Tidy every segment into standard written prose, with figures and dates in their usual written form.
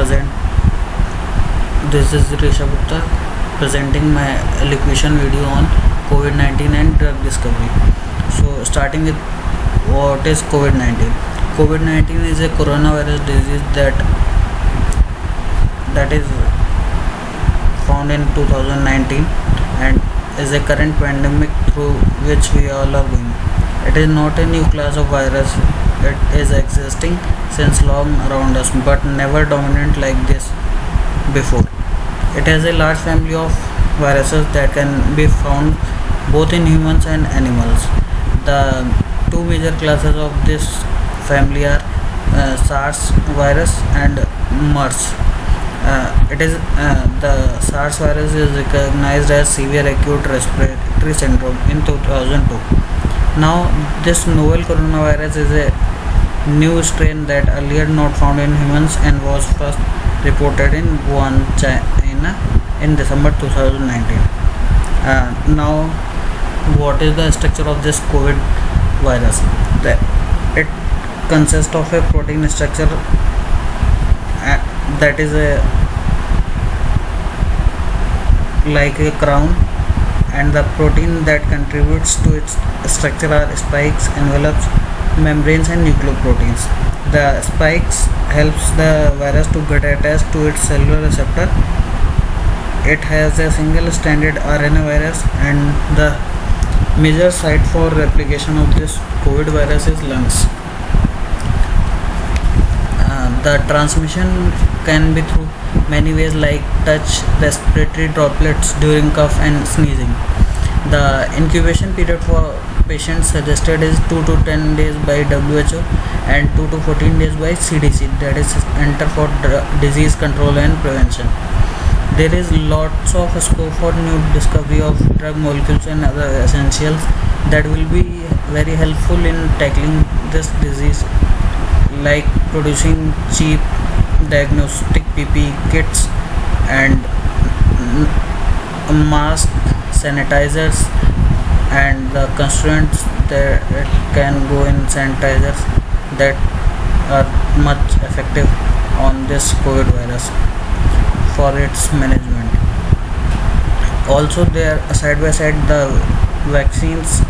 present. This is Rishabh Gupta presenting my elocution video on COVID-19 and drug discovery. So, starting with what is COVID-19? COVID-19 is a coronavirus disease that is found in 2019 and is a current pandemic through which we all are going. It is not a new class of virus. It is existing since long around us, but never dominant like this before. It has a large family of viruses that can be found both in humans and animals. The two major classes of this family are SARS virus and MERS. The SARS virus is recognized as severe acute respiratory syndrome in 2002. Now, this novel coronavirus is a new strain that earlier not found in humans and was first reported in Wuhan, China in December 2019. Now, what is the structure of this COVID virus? It consists of a protein structure that is like a crown, and the protein that contributes to its structure are spikes, envelopes, membranes and nucleoproteins. The spikes helps the virus to get attached to its cellular receptor. It has a single stranded RNA virus, and the major site for replication of this COVID virus is lungs. The transmission can be through many ways like touch, respiratory droplets during cough and sneezing. The incubation period for patients suggested is 2 to 10 days by WHO and 2 to 14 days by CDC, that is Center for Disease Control and Prevention. There is lots of scope for new discovery of drug molecules and other essentials that will be very helpful in tackling this disease, like producing cheap diagnostic PPE kits and masks, sanitizers, and the constituents that can go in sanitizers that are much effective on this COVID virus for its management. Also, there side by side the vaccines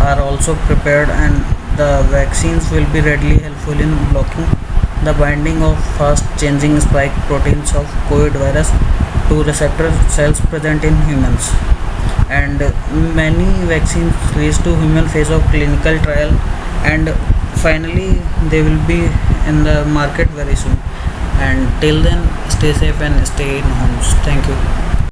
are also prepared, and the vaccines will be readily helpful in blocking the binding of fast changing spike proteins of COVID virus to receptor cells present in humans. And many vaccines reach to human phase of clinical trial, and finally they will be in the market very soon. And till then, stay safe and stay in homes. Thank you.